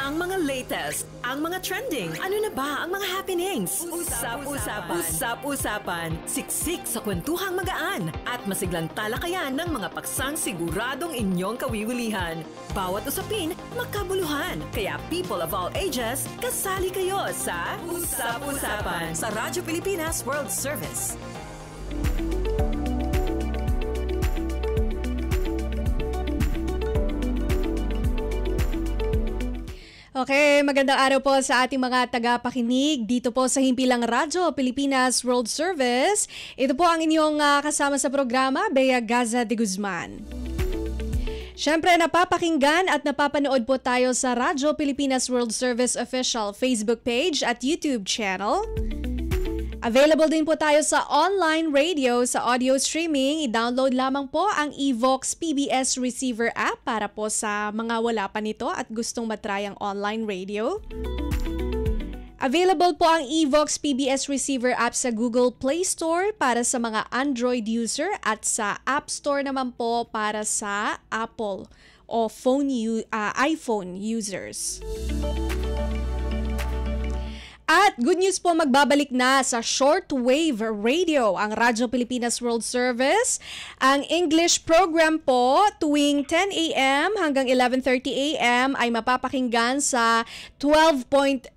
Ang mga latest, ang mga trending, ano na ba ang mga happenings? Usap-usapan. Usap-usapan. Siksik sa kwentuhang magaan at masiglang talakayan ng mga paksang siguradong inyong kawiwilihan. Bawat usapin, makabuluhan. Kaya people of all ages, kasali kayo sa Usap-usapan sa Radyo Pilipinas World Service. Okay, magandang araw po sa ating mga tagapakinig dito po sa Himpilang Radyo Pilipinas World Service. Ito po ang inyong kasama sa programa, Bea Gaza de Guzman. Siyempre, napapakinggan at napapanood po tayo sa Radyo Pilipinas World Service official Facebook page at YouTube channel. Available din po tayo sa online radio, sa audio streaming. I-download lamang po ang Evox PBS Receiver app para po sa mga wala pa nito at gustong matry ang online radio. Available po ang Evox PBS Receiver app sa Google Play Store para sa mga Android user at sa App Store naman po para sa Apple o iPhone users. At good news po, magbabalik na sa shortwave radio ang Radyo Pilipinas World Service. Ang English program po tuwing 10 a.m. hanggang 11:30 a.m. ay mapapakinggan sa 12.020,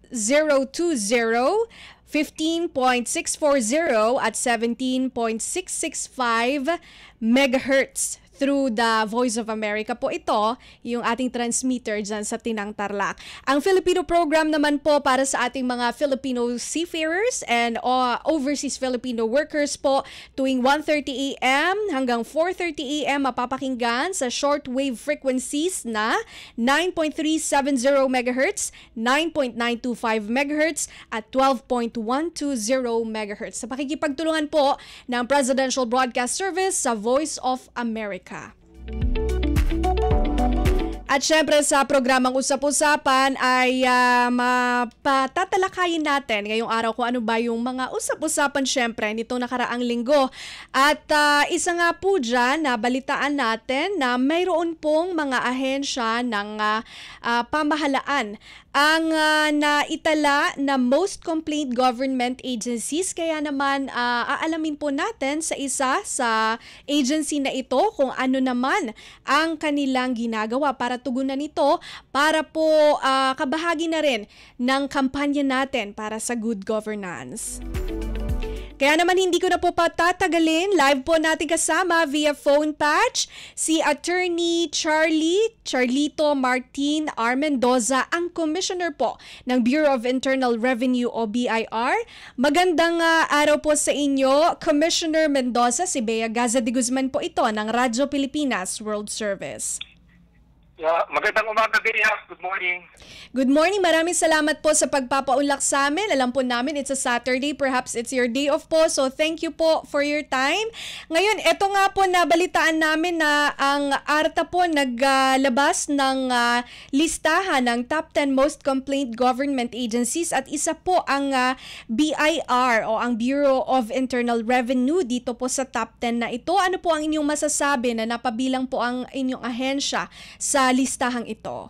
15.640 at 17.665 megahertz. Through the Voice of America po ito, yung ating transmitter dyan sa Tinang Tarlac. Ang Filipino program naman po para sa ating mga Filipino seafarers and overseas Filipino workers po tuwing 1:30 a.m. hanggang 4:30 a.m. mapapakinggan sa shortwave frequencies na 9.370 MHz, 9.925 MHz at 12.120 MHz. Sa pakikipagtulungan po ng Presidential Broadcast Service sa Voice of America. At syempre sa programang Usap-Usapan ay mapatatalakayin natin ngayong araw kung ano ba yung mga usap-usapan syempre nitong nakaraang linggo. At isa nga po dyan na balitaan natin na mayroon pong mga ahensya ng pamahalaan ang naitala na most complaint government agencies. Kaya naman aalamin po natin sa isa sa agency na ito kung ano naman ang kanilang ginagawa para tugunan ito para po kabahagi na rin ng kampanya natin para sa good governance. Kaya naman hindi ko na po patatagalin. Live po natin kasama via phone patch si Attorney Charlito Martin R. Mendoza, ang Commissioner po ng Bureau of Internal Revenue o BIR. Magandang araw po sa inyo, Commissioner Mendoza. Si Bea Gaza de Guzman po ito ng Radyo Pilipinas World Service. Magandang umaga, Bea. Good morning. Good morning. Maraming salamat po sa pagpapaunlak sa amin. Alam po namin it's a Saturday. Perhaps it's your day off po. So thank you po for your time. Ngayon, eto nga po nabalitaan namin na ang ARTA po naglabas ng listahan ng top 10 most complaint government agencies at isa po ang BIR o ang Bureau of Internal Revenue dito po sa top 10 na ito. Ano po ang inyong masasabi na napabilang po ang inyong ahensya sa listahang ito?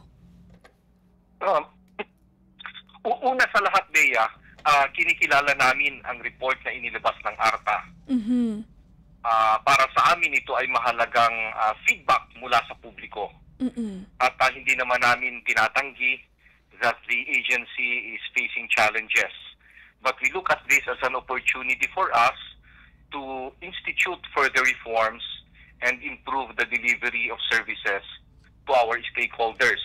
Una sa lahat, Bea, kinikilala namin ang report na inilabas ng ARTA. Mm-hmm. Para sa amin, ito ay mahalagang feedback mula sa publiko. Mm-hmm. At hindi naman namin tinatanggi that the agency is facing challenges. But we look at this as an opportunity for us to institute further reforms and improve the delivery of services to our stakeholders.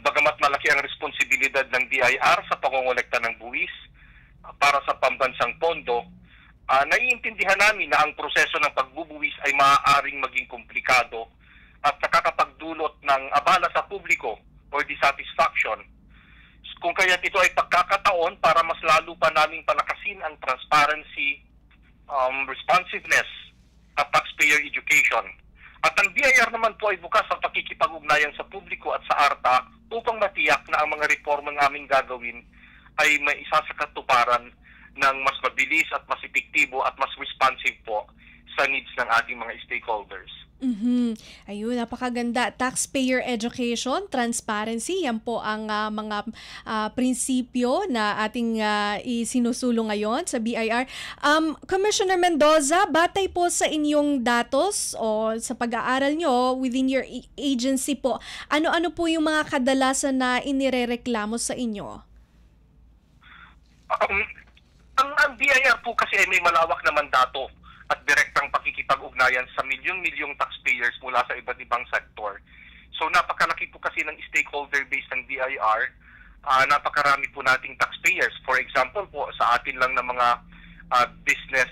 Bagamat malaki ang responsibilidad ng BIR sa pangongolekta ng buwis para sa pambansang pondo, naiintindihan namin na ang proseso ng pagbubuwis ay maaaring maging komplikado at nakakapagdulot ng abala sa publiko or dissatisfaction. Kung kaya't ito ay pagkakataon para mas lalo pa naming palakasin ang transparency, responsiveness at taxpayer education. At ang BIR naman po ay bukas sa pakikipag-ugnayan sa publiko at sa ARTA upang matiyak na ang mga reformang aming gagawin ay may isa sa katuparan ng mas mabilis at mas epektibo at mas responsive po sa needs ng ating mga stakeholders. Ayun, napakaganda. Taxpayer education, transparency, yan po ang mga prinsipyo na ating isinusulong ngayon sa BIR. Commissioner Mendoza, batay po sa inyong datos o sa pag-aaral nyo within your agency po, ano-ano po yung mga kadalasan na inirereklamo sa inyo? Ang BIR po kasi ay may malawak na mandato at direktang pakikipag-ugnayan sa milyong-milyong taxpayers mula sa iba't ibang sektor. So napakalaki po kasi ng stakeholder base ng BIR, napakarami po nating taxpayers. For example po, sa atin lang ng mga business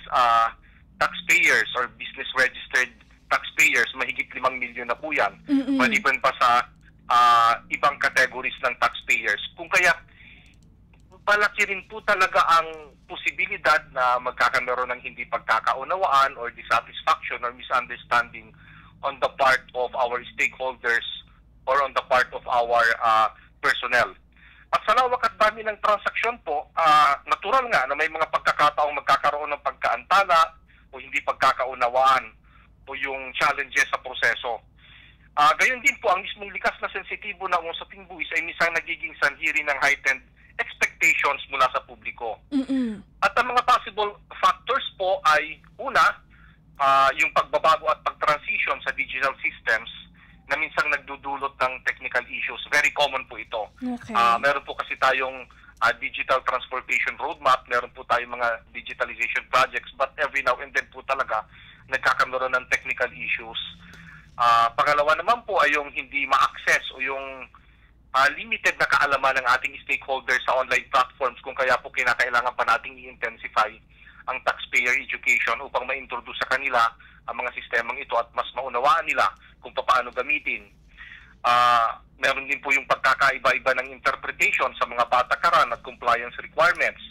taxpayers or business registered taxpayers, mahigit 5 milyon na po yan. Maliban pa sa ibang categories ng taxpayers. Kung kaya, palaki rin po talaga ang posibilidad na magkakaroon ng hindi pagkakaunawaan or dissatisfaction or misunderstanding on the part of our stakeholders or on the part of our personnel. At sa lawak at dami ng transaksyon po, natural nga na may mga pagkakataong magkakaroon ng pagkaantala o hindi pagkakaunawaan o yung challenges sa proseso. Gayon din po, ang mismong likas na sensitibo na usaping buwis ay minsan nagiging sanhi rin ng heightened expectations mula sa publiko. At ang mga possible factors po ay una, yung pagbabago at pag-transition sa digital systems na minsang nagdudulot ng technical issues. Very common po ito. Okay. Meron po kasi tayong digital transportation roadmap, meron po tayong mga digitalization projects, but every now and then po talaga nagkakaroon ng technical issues. Pangalawa naman po ay yung hindi ma-access o yung limited na kaalaman ng ating stakeholders sa online platforms, kung kaya po kinakailangan pa nating i-intensify ang taxpayer education upang ma-introduce sa kanila ang mga sistemang ito at mas maunawaan nila kung paano gamitin. Meron din po yung pagkakaiba-iba ng interpretation sa mga patakaran at compliance requirements.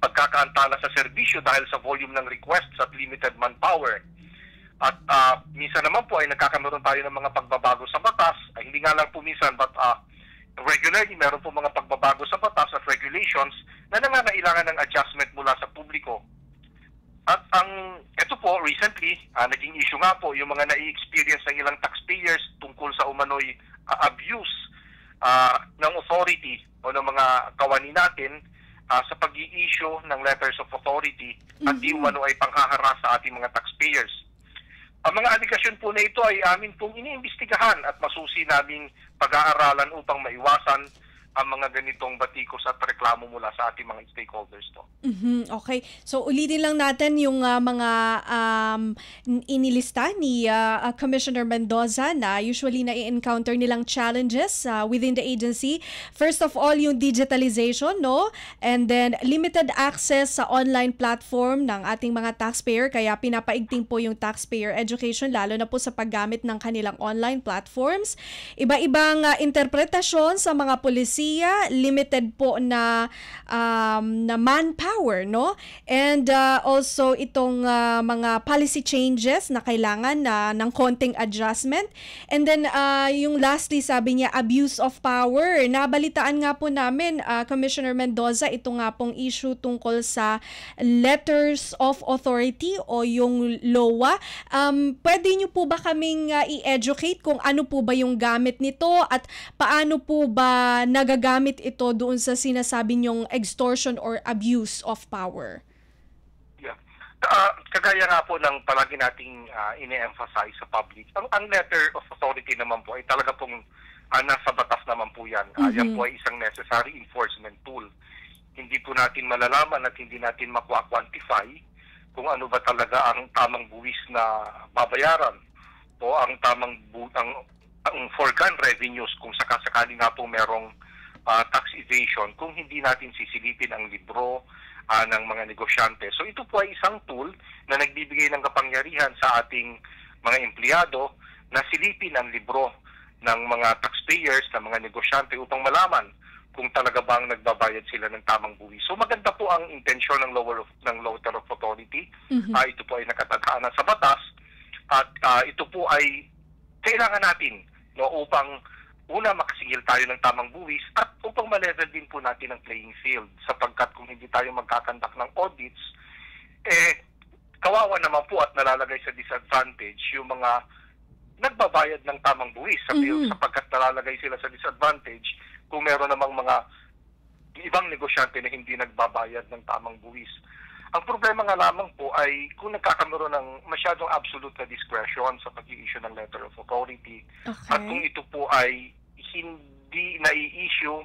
Pagkakaantala sa serbisyo dahil sa volume ng requests at limited manpower. At minsan naman po ay nagkakaroon tayo ng mga pagbabago sa batas, ay hindi nga lang po minsan but regularly meron po mga pagbabago sa batas at regulations na nangangailangan ng adjustment mula sa publiko. At ito po recently, naging issue nga po yung mga nai-experience ng ilang taxpayers tungkol sa umano'y abuse ng authority o ng mga kawani natin sa pag-i-issue ng letters of authority at di umano ay panghaharas sa ating mga taxpayers. Ang mga aligasyon po na ito ay amin pong iniimbestigahan at masusi naming pag-aaralan upang maiwasan ang mga ganitong batikos at reklamo mula sa ating mga stakeholders to. Okay. So ulitin lang natin yung mga inilista ni Commissioner Mendoza na usually na-encounter nilang challenges within the agency. First of all, yung digitalization, no? And then limited access sa online platform ng ating mga taxpayer, kaya pinapaigting po yung taxpayer education lalo na po sa paggamit ng kanilang online platforms. Iba-ibang interpretasyon sa mga polisiya, limited po na manpower, no? And also itong mga policy changes na kailangan ng konting adjustment. And then yung lastly, sabi niya, abuse of power. Nabalitaan nga po namin, Commissioner Mendoza, ito nga pong issue tungkol sa letters of authority o yung LOA. Pwede niyo po ba kaming i-educate kung ano po ba yung gamit nito at paano po ba nagagamit ito doon sa sinasabi niyong extortion or abuse of power? Yeah. Kagaya nga po ng palagi nating ine-emphasize sa public, ang letter of authority naman po ay talaga pong nasa batas naman po yan. Yan po ay isang necessary enforcement tool. Hindi po natin malalaman at hindi natin makwa-quantify kung ano ba talaga ang tamang buwis na babayaran o ang tamang ang foregone revenues kung sakasakali nga po merong tax evasion kung hindi natin sisilipin ang libro ng mga negosyante. So ito po ay isang tool na nagbibigay ng kapangyarihan sa ating mga empleyado na silipin ang libro ng mga taxpayers, ng mga negosyante upang malaman kung talaga bang nagbabayad sila ng tamang buwis. So maganda po ang intensyon ng letter of authority. Ito po ay nakatadhana sa batas at ito po ay kailangan natin, no, upang una, makasingil tayo ng tamang buwis at upang ma-level din po natin ang playing field sapagkat kung hindi tayo magkakandak ng audits, kawawa naman po at nalalagay sa disadvantage yung mga nagbabayad ng tamang buwis sapagkat nalalagay sila sa disadvantage kung meron namang mga ibang negosyante na hindi nagbabayad ng tamang buwis. Ang problema nga lamang po ay kung nagkakaroon ng masyadong absolute na discretion sa pag-i-issue ng letter of authority at kung ito po ay hindi nai-issue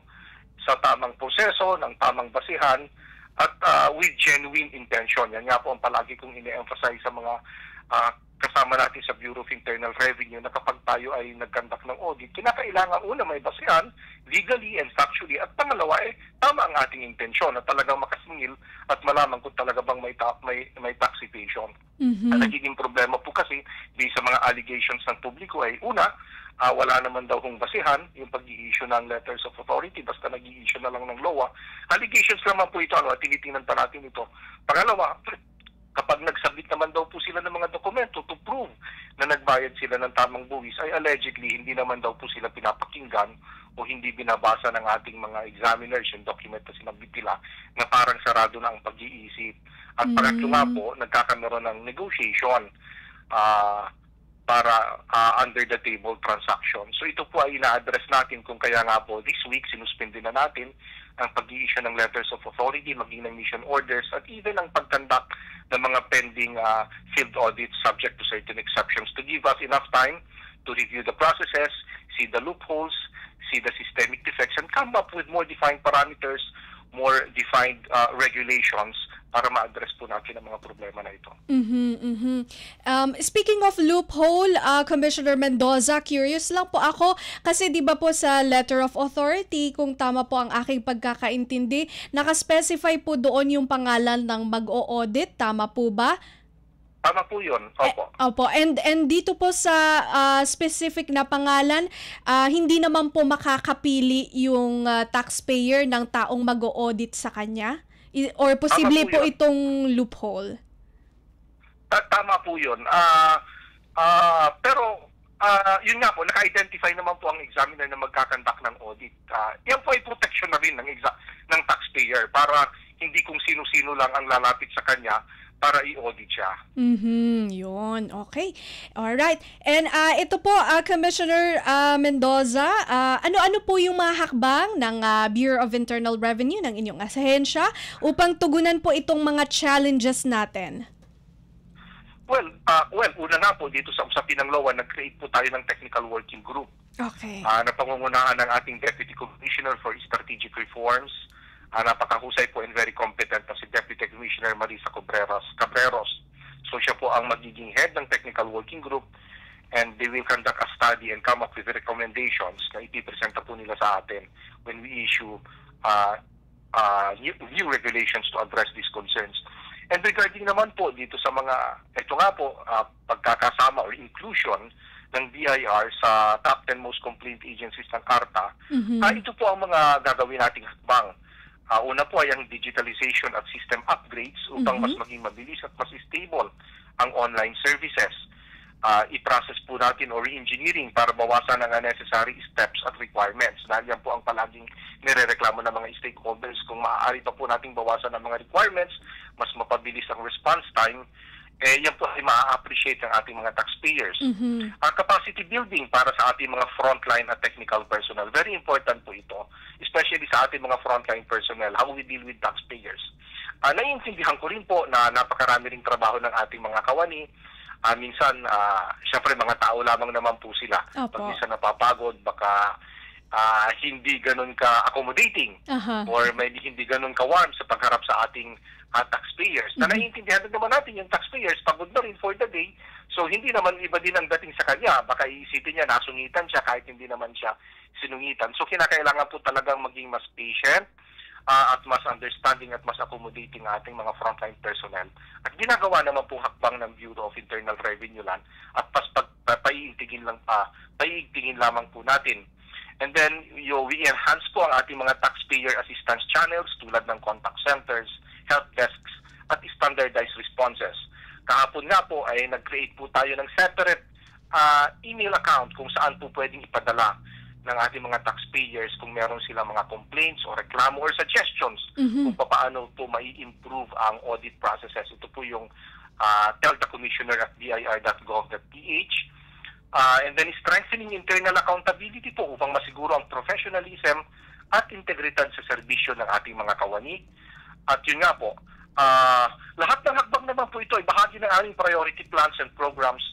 sa tamang proseso, ng tamang basihan at with genuine intention. Yan nga po ang palagi kong ine-emphasize sa mga kasama natin sa Bureau of Internal Revenue na kapag tayo ay nag-conduct ng audit, kinakailangan una may basihan, legally and factually, at pangalawa tama ang ating intensyon at talagang makasingil at malaman kung talaga bang may tax evasion. Ang nagiging problema po kasi based sa mga allegations ng publiko ay una, wala naman daw kung basihan yung pag-i-issue ng letters of authority, basta nag-i-issue na lang ng LOA. Allegations naman po ito, tinitingnan pa natin ito. Pangalawa, kapag nagsabit naman daw po sila ng mga dokumento to prove na nagbayad sila ng tamang buwis, ay allegedly hindi naman daw po sila pinapakinggan o hindi binabasa ng ating mga examiners yung document na sinabit nila na parang sarado na ang pag-iisip. At pangatlo nga po, nagkakaroon ng negotiation para under the table transaction. So ito po ay ina-address natin kung kaya nga po this week sinuspindi na natin ang pag-i-issue ng letters of authority, maging ng mission orders, at even ang pag-conduct ng mga pending field audits subject to certain exceptions to give us enough time to review the processes, see the loopholes, see the systemic defects, and come up with more defined parameters, more defined regulations para ma-address po natin ang mga problema na ito. Speaking of loophole, Commissioner Mendoza, curious lang po ako kasi di ba po sa letter of authority, kung tama po ang aking pagkakaintindi, nakaspecify po doon yung pangalan ng mag-o-audit, tama po ba? Tama po yun, opo. Opo, and dito po sa specific na pangalan, hindi naman po makakapili yung taxpayer ng taong mag-o-audit sa kanya? Or posible po itong loophole? Tama po yun. Pero yun nga po, naka-identify naman po ang examiner na magkakandak ng audit. Yan po ay protection na rin ng taxpayer para hindi kung sino-sino lang ang lalapit sa kanya para i-audit siya. Yun. Okay. Alright. And ito po, Commissioner Mendoza, ano-ano po yung mga hakbang ng Bureau of Internal Revenue ng inyong ahensya upang tugunan po itong mga challenges natin? Well, una nga po dito sa usapin ng LOA, nag-create po tayo ng technical working group. Okay. Na pangungunahan ng ating Deputy Commissioner for Strategic Reforms, napakahusay po and very competent na si Deputy Commissioner Marisa Cabreros. So siya po ang magiging head ng technical working group and they will conduct a study and come up with recommendations na ipipresenta po nila sa atin when we issue new regulations to address these concerns. And regarding naman po dito sa mga, ito nga po, pagkakasama or inclusion ng BIR sa top 10 most complaint agencies ng ARTA, ito po ang mga gagawin nating hakbang. Una po ay ang digitalization at system upgrades upang mas maging mabilis at mas stable ang online services. I-process po natin or re-engineering para bawasan ang unnecessary steps at requirements. Dahil yan po ang palaging nirereklamo ng mga stakeholders. Kung maaari pa po nating bawasan ang mga requirements, mas mapabilis ang response time, yan po ay ma-appreciate ng ating mga taxpayers. Capacity building para sa ating mga frontline at technical personnel. Very important po ito, especially sa ating mga frontline personnel, how we deal with taxpayers. Naiintindihan ko rin po na napakarami ring trabaho ng ating mga kawani. Minsan, syempre mga tao lamang naman po sila. Pag minsan napapagod, baka hindi ganun ka-accommodating or maybe hindi ganun ka-warm sa pagharap sa ating taxpayers. Na naiintindihan naman natin yung taxpayers, pagod na rin for the day. So hindi naman iba din ang dating sa kanya. Baka iisipin niya, nasungitan siya kahit hindi naman siya sinungitan. So kinakailangan po talagang maging mas patient at mas understanding at mas accommodating ating mga frontline personnel. At ginagawa naman po hakbang ng Bureau of Internal Revenue lang at paiigtingin lamang po natin. And then, we enhance po ang ating mga taxpayer assistance channels tulad ng contact centers, help desks, at standardized responses. Kahapon nga po ay nag-create po tayo ng separate email account kung saan po pwedeng ipadala ng ating mga taxpayers kung meron silang mga complaints o reklamo or suggestions kung paano po mai-improve ang audit processes. Ito po yung tell the commissioner at bir.gov.ph. And then strengthening internal accountability po upang masiguro ang professionalism at integridad sa serbisyo ng ating mga kawani. At yun nga po, lahat ng hakbang naman po ito ay bahagi ng aming priority plans and programs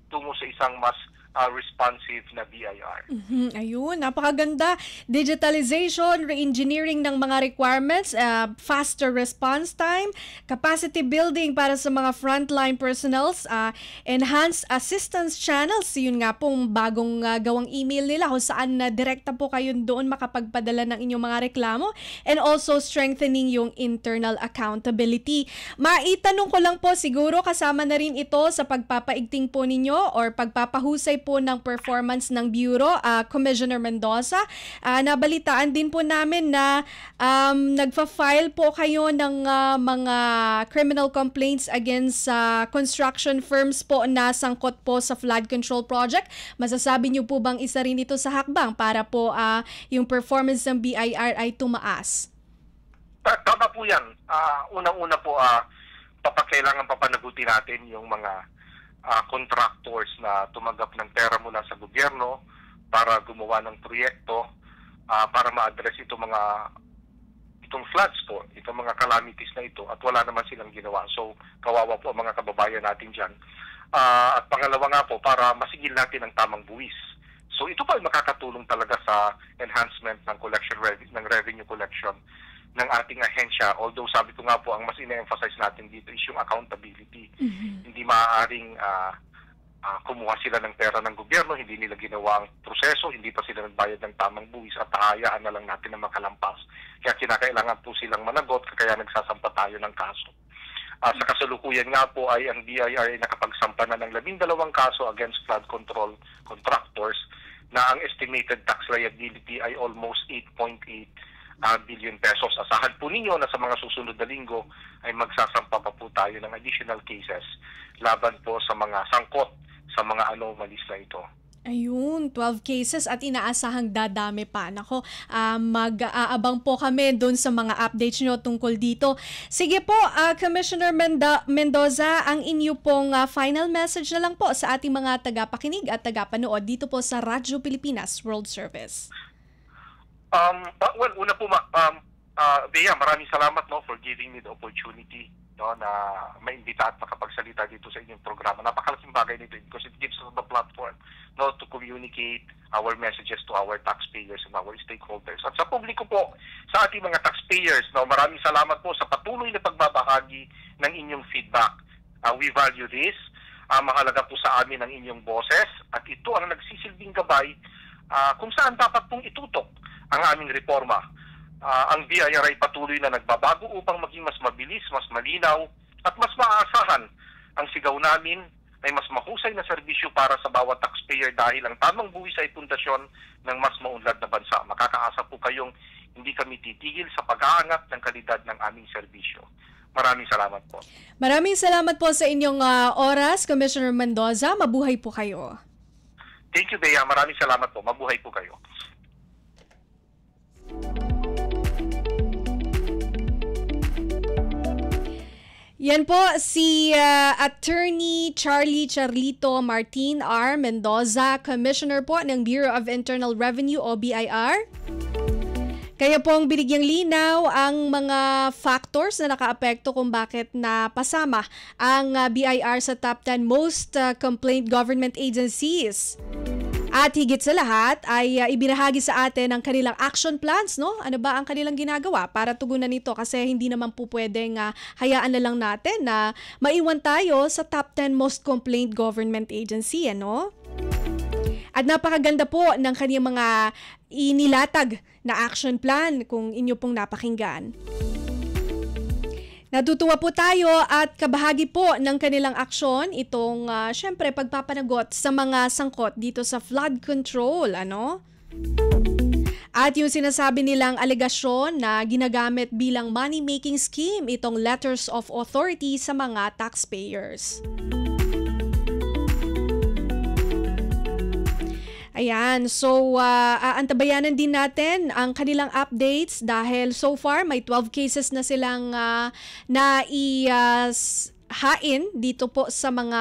tungo sa isang mas responsive na BIR. Ayun, napakaganda. Digitalization, re-engineering ng mga requirements, faster response time, capacity building para sa mga frontline personnels, enhanced assistance channels. Yun nga pong bagong gawang email nila kung saan direkta po kayo doon makapagpadala ng inyong mga reklamo, and also strengthening yung internal accountability. Maitanong ko lang po, siguro kasama na rin ito sa pagpapaigting po ninyo or pagpapahusay po ng performance ng Bureau, Commissioner Mendoza. Nabalitaan din po namin na nagfa-file po kayo ng mga criminal complaints against construction firms po na sangkot po sa flood control project. Masasabi niyo po bang isa rin ito sa hakbang para po yung performance ng BIR ay tumaas? Tama po yan. Unang-una po, kailangan papanagutin natin yung mga contractors na tumanggap ng pera mula sa gobyerno para gumawa ng proyekto para ma-address itong floods po, itong mga calamities na ito, at wala naman silang ginawa. So, kawawa po ang mga kababayan natin dyan. At pangalawa nga po, para masigil natin ang tamang buwis. So, ito pa ay makakatulong talaga sa enhancement ng revenue collection ng ating ahensya. Although sabi ko nga po, ang mas ina-emphasize natin dito is yung accountability. Hindi maaaring kumuha sila ng pera ng gobyerno, hindi nila ginawa ang proseso, hindi pa sila nagbayad ng tamang buwis, at hayaan na lang natin na makalampas. Kaya kinakailangan po silang managot, kaya nagsasampa tayo ng kaso. Sa kasalukuyan nga po ay ang BIR ay nakapagsampa na ng 12 kaso against flood control contractors na ang estimated tax liability ay almost 8.8 billion pesos. Asahan po ninyo na sa mga susunod na linggo ay magsasampa pa po tayo ng additional cases laban po sa mga sangkot sa mga anomalies na ito. Ayun, 12 cases at inaasahang dadami pa. Nako, mag-aabang po kami doon sa mga updates nyo tungkol dito. Sige po, Commissioner Mendoza, ang inyo pong final message na lang po sa ating mga tagapakinig at tagapanood dito po sa Radyo Pilipinas World Service. Well, una po, Bea, maraming salamat for giving me the opportunity na maimbita at makapagsalita dito sa inyong programa. Napakalaking bagay nito because it gives us the platform to communicate our messages to our taxpayers and our stakeholders. At sa publiko po, sa ating mga taxpayers, maraming salamat po sa patuloy na pagbabahagi ng inyong feedback. We value this. Mahalaga po sa amin ang inyong boses, at ito ang nagsisilbing gabay kung saan dapat pong itutok ang aming reforma. Ang BIR ay patuloy na nagbabago upang maging mas mabilis, mas malinaw, at mas maaasahan. Ang sigaw namin ay mas mahusay na serbisyo para sa bawat taxpayer dahil ang tamang buwis ay pundasyon ng mas maunlad na bansa. Makakaasa po kayong hindi kami titigil sa pag-aangat ng kalidad ng aming serbisyo. Maraming salamat po. Maraming salamat po sa inyong oras, Commissioner Mendoza. Mabuhay po kayo. Thank you, Bea. Maraming salamat po. Mabuhay po kayo. Yan po si Attorney Charlito Martin R. Mendoza, Commissioner po ng Bureau of Internal Revenue o BIR. Kaya pong binigyang linaw ang mga factors na nakaapekto kung bakit napasama ang BIR sa top 10 most complained government agencies. At higit sa lahat ay ibinahagi sa atin ang kanilang action plans, no? Ano ba ang kanilang ginagawa para tugunan nito? Kasi hindi naman po pwedeng hayaan na lang natin na maiwan tayo sa top 10 most complained government agency, ano? At napakaganda po ng kanyang mga inilatag na action plan kung inyo pong napakinggan. Natutuwa po tayo at kabahagi po ng kanilang aksyon itong syempre pagpapanagot sa mga sangkot dito sa flood control, ano? At yung sinasabi nilang alegasyon na ginagamit bilang money-making scheme itong letters of authority sa mga taxpayers. Ayan, so aantabayanan din natin ang kanilang updates dahil so far may 12 cases na silang hain dito po sa mga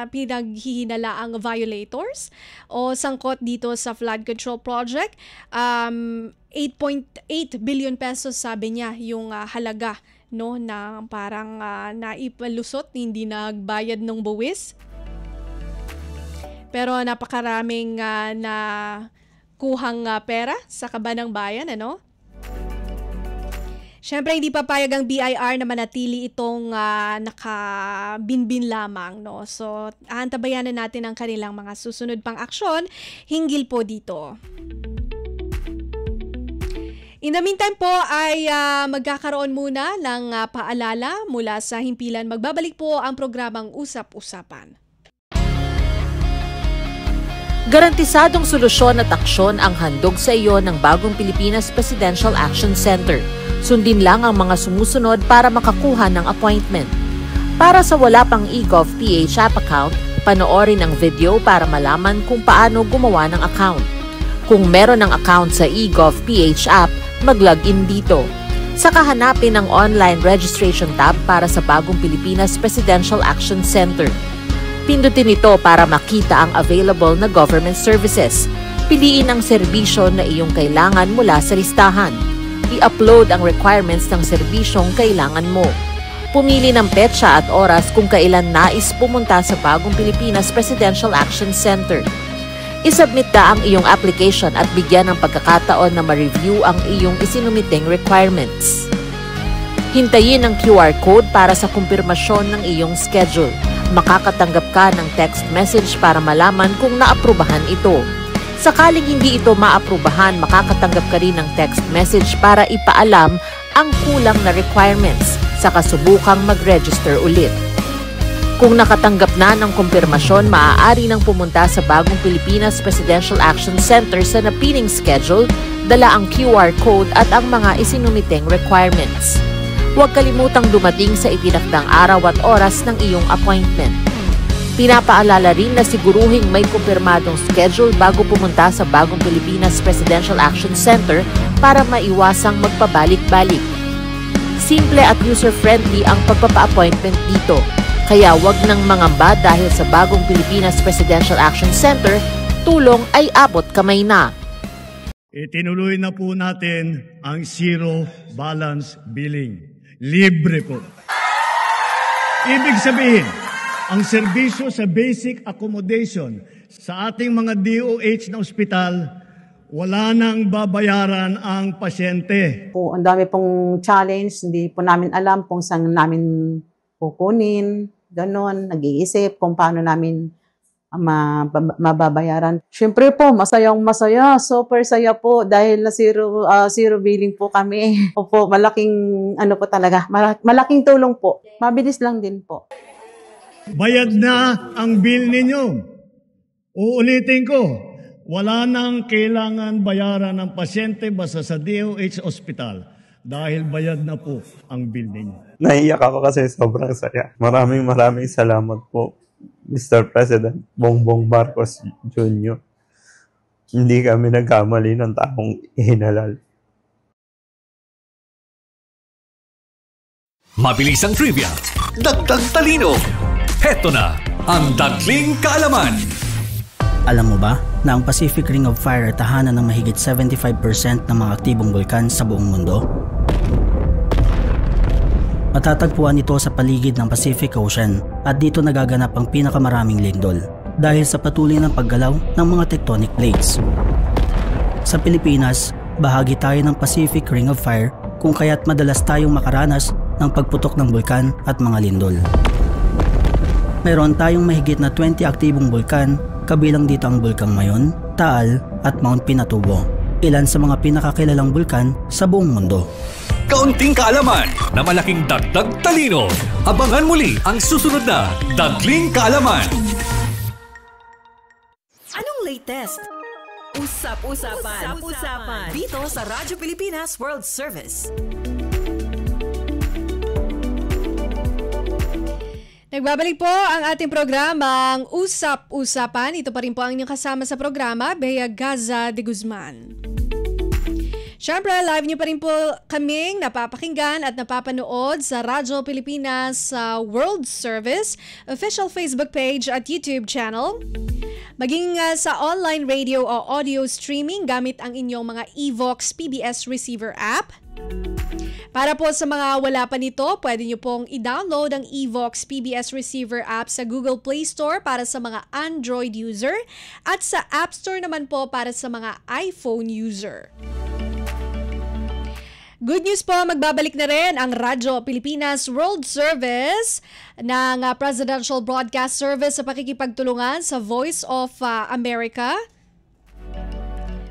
pinaghihinalaang violators o sangkot dito sa flood control project. 8.8 billion pesos sabi niya yung halaga, no, na parang naipalusot, hindi nagbayad ng buwis. Pero napakaraming na kuhang pera sa kabanang bayan, ano? Siyempre, hindi papayag ang BIR na manatili itong nakabinbin lamang, no? So, aantabayanan natin ang kanilang mga susunod pang aksyon hinggil po dito. In the meantime po ay magkakaroon muna ng paalala mula sa himpilan. Magbabalik po ang programang Usap-Usapan. Garantisadong solusyon at aksyon ang handog sa iyo ng Bagong Pilipinas Presidential Action Center. Sundin lang ang mga sumusunod para makakuha ng appointment. Para sa wala pang eGov.ph app account, panoorin ang video para malaman kung paano gumawa ng account. Kung meron ng account sa eGov.ph app, mag-login dito. Saka hanapin ang online registration tab para sa Bagong Pilipinas Presidential Action Center. Pindutin ito para makita ang available na government services. Piliin ang serbisyo na iyong kailangan mula sa listahan. I-upload ang requirements ng serbisyong kailangan mo. Pumili ng petsa at oras kung kailan nais pumunta sa Bagong Pilipinas Presidential Action Center. I-submit na ang iyong application at bigyan ng pagkakataon na ma-review ang iyong isinumiting requirements. Hintayin ang QR code para sa kumpirmasyon ng iyong schedule. Makakatanggap ka ng text message para malaman kung naaprubahan ito. Sakaling hindi ito maaprubahan, makakatanggap ka rin ng text message para ipaalam ang kulang na requirements sa kasubukang mag-register ulit. Kung nakatanggap na ng kumpirmasyon, maaari nang pumunta sa Bagong Pilipinas Presidential Action Center sa napiling schedule, dala ang QR code at ang mga isinumiteng requirements. Huwag kalimutang dumating sa itinakdang araw at oras ng iyong appointment. Pinapaalala rin na siguruhing may kumpirmadong schedule bago pumunta sa Bagong Pilipinas Presidential Action Center para maiwasang magpabalik-balik. Simple at user-friendly ang pagpapa-appointment dito. Kaya wag nang mangamba dahil sa Bagong Pilipinas Presidential Action Center, tulong ay abot kamay na. Itinuloy na po natin ang zero balance billing. Libre po. Ibig sabihin, ang serbisyo sa basic accommodation sa ating mga DOH na ospital, wala nang babayaran ang pasyente. Ang dami pong challenge, hindi po namin alam kung saan namin kukunin. Ganon, nag-iisip kung paano namin mababayaran. Siyempre po, masayang-masaya. Super saya po dahil na zero billing po kami. Opo, malaking po talaga. Malaking tulong po. Mabilis lang din po. Bayad na ang bill ninyo. Uulitin ko, wala nang kailangan bayaran ng pasyente basta sa DOH Hospital. Dahil bayad na po ang bill ninyo. Naiyak ako kasi sobrang saya. Maraming salamat po, Mr. President Bongbong Marcos Jr. Hindi kami nagkamali ng taong ihinalal. Mabilis ang trivia, dagdag talino. Heto na ang Dagling Kaalaman. Alam mo ba na ang Pacific Ring of Fire ay tahanan ng mahigit 75% ng mga aktibong bulkan sa buong mundo? Matatagpuan ito sa paligid ng Pacific Ocean at dito nagaganap ang pinakamaraming lindol dahil sa patuloy ng paggalaw ng mga tectonic plates. Sa Pilipinas, bahagi tayo ng Pacific Ring of Fire kung kaya't madalas tayong makaranas ng pagputok ng bulkan at mga lindol. Mayroon tayong mahigit na 20 aktibong bulkan, kabilang dito ang Bulkang Mayon, Taal at Mount Pinatubo, ilan sa mga pinakakilalang bulkan sa buong mundo. Kaunting kaalaman na malaking dagdag talino. Abangan muli ang susunod na Dagling Kaalaman. Anong latest? Usap-usapan. Usap-usapan. Dito sa Radyo Pilipinas World Service. Nagbabalik po ang ating programang Usap-Usapan. Ito pa rin po ang inyong kasama sa programa, Bea Gaza de Guzman. Siyempre, live niyo pa rin po kaming napapakinggan at napapanood sa Radyo Pilipinas World Service, official Facebook page at YouTube channel. Maging sa online radio o audio streaming gamit ang inyong mga Evox PBS receiver app. Para po sa mga wala pa nito, pwede nyo pong i-download ang Evox PBS receiver app sa Google Play Store para sa mga Android user at sa App Store naman po para sa mga iPhone user. Good news po, magbabalik na rin ang Radyo Pilipinas World Service ng Presidential Broadcast Service sa pakikipagtulungan sa Voice of America.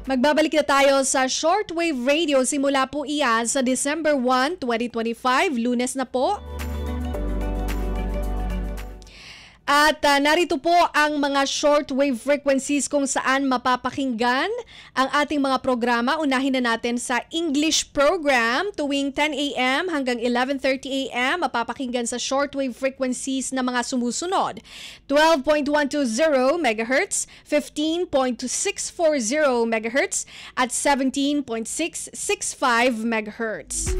Magbabalik na tayo sa shortwave radio simula po iyan sa December 1, 2025, Lunes na po. At narito po ang mga shortwave frequencies kung saan mapapakinggan ang ating mga programa. Unahin na natin sa English program tuwing 10 a.m. hanggang 11:30 a.m. Mapapakinggan sa shortwave frequencies na mga sumusunod. 12.120 MHz, 15.640 MHz, at 17.665 MHz.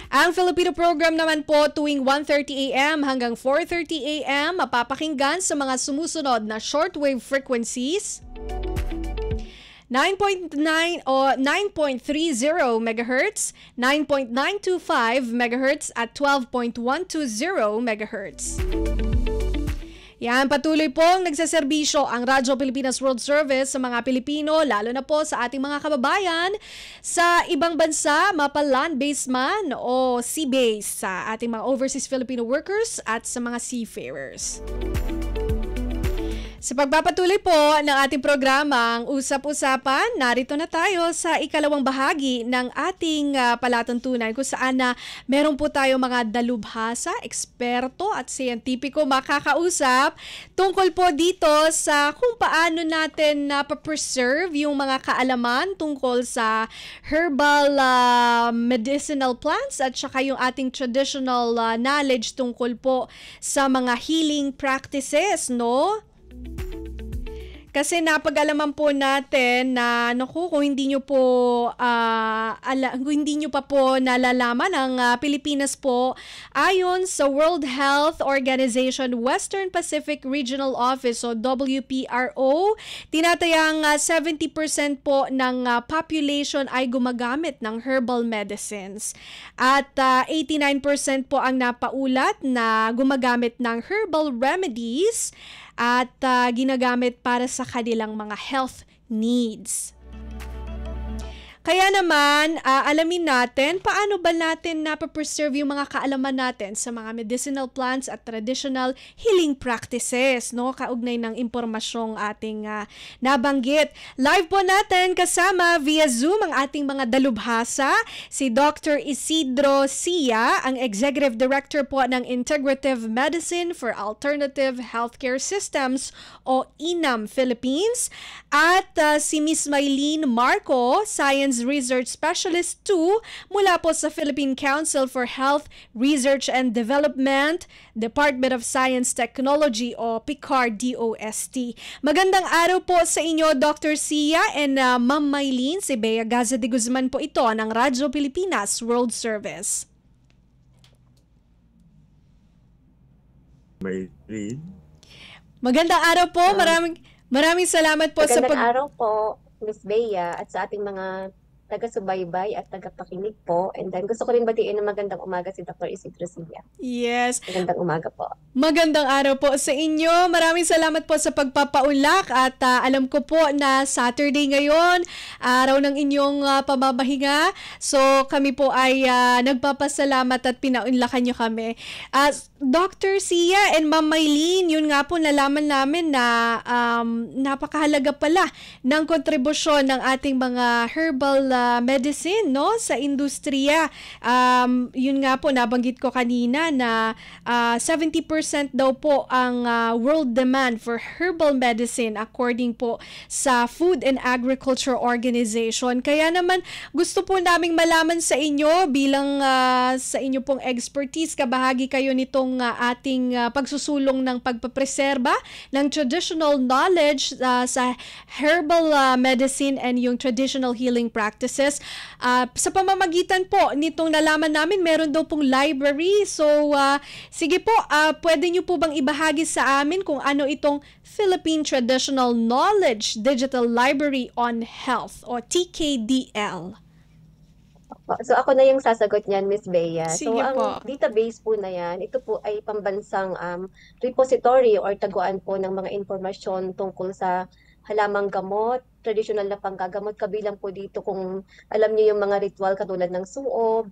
Ang Filipino program naman po tuwing 1:30 a.m. hanggang 4:30 a.m. mapapakinggan sa mga sumusunod na shortwave frequencies. 9.9 o 9.30 MHz, 9.925 MHz at 12.120 MHz. Yan, patuloy pong nagseserbisyo ang Radyo Pilipinas World Service sa mga Pilipino, lalo na po sa ating mga kababayan sa ibang bansa, mapa land-based man o sea-based, sa ating mga overseas Filipino workers at sa mga seafarers. Sa pagpapatuloy po ng ating programang Usap-Usapan, narito na tayo sa ikalawang bahagi ng ating palatuntunan kung saan meron po tayo mga dalubhasa, eksperto at siyentipiko makakausap tungkol po dito sa kung paano natin pa-preserve yung mga kaalaman tungkol sa herbal medicinal plants at saka yung ating traditional knowledge tungkol po sa mga healing practices, no? Kasi napag-alaman po natin na kung hindi nyo po kung hindi nyo pa po nalalaman, ang Pilipinas po ayon sa World Health Organization Western Pacific Regional Office o WPRO, tinatayang 70% po ng population ay gumagamit ng herbal medicines at 89% po ang napaulat na gumagamit ng herbal remedies at ginagamit para sa kanilang mga health needs. Kaya naman, alamin natin paano ba natin napapreserve yung mga kaalaman natin sa mga medicinal plants at traditional healing practices, no? Kaugnay ng impormasyong ating nabanggit. Live po natin kasama via Zoom ang ating mga dalubhasa, si Dr. Isidro Sia, ang Executive Director po ng Integrative Medicine for Alternative Healthcare Systems o INAM Philippines, at si Ms. Maylene Marco, Science Research Specialist 2 mula po sa Philippine Council for Health Research and Development, Department of Science Technology o PICAR DOST. Magandang araw po sa inyo, Dr. Sia and Ma'am Maylene. Si Bea Gaza de Guzman po ito ng Radyo Pilipinas World Service. Maylene. Magandang araw po. Maraming salamat po sa Magandang araw po, Ms. Bea, at sa ating mga taga-subaybay at taga-pakinig po. And then gusto ko rin batiin na magandang umaga si Dr. Isidro Sia. Yes. Magandang umaga po. Magandang araw po sa inyo. Maraming salamat po sa pagpapaulak at alam ko po na Saturday ngayon, araw ng inyong pamamahinga. So kami po ay nagpapasalamat at pinaunlakan nyo kami. Dr. Sia and Ma'am Maylene, yun nga po nalaman namin na napakahalaga pala ng kontribusyon ng ating mga herbal medicine, no, sa industriya. Yun nga po nabanggit ko kanina na 70% daw po ang world demand for herbal medicine according po sa Food and Agriculture Organization. Kaya naman gusto po naming malaman sa inyo bilang sa inyo pong expertise, kabahagi kayo nitong ating pagsusulong ng pagpapreserba ng traditional knowledge sa herbal medicine and yung traditional healing practices practices. Sa pamamagitan po nitong nalaman namin, meron daw pong library. So, sige po, pwede nyo po bang ibahagi sa amin kung ano itong Philippine Traditional Knowledge Digital Library on Health o TKDL? So ako na yung sasagot niyan, Miss Bea. Sige So ang po. database po na yan, ito po ay pambansang repository or taguan po ng mga impormasyon tungkol sa halamang gamot, traditional na panggagamot. Kabilang po dito kung alam niyo yung mga ritual katulad ng suob.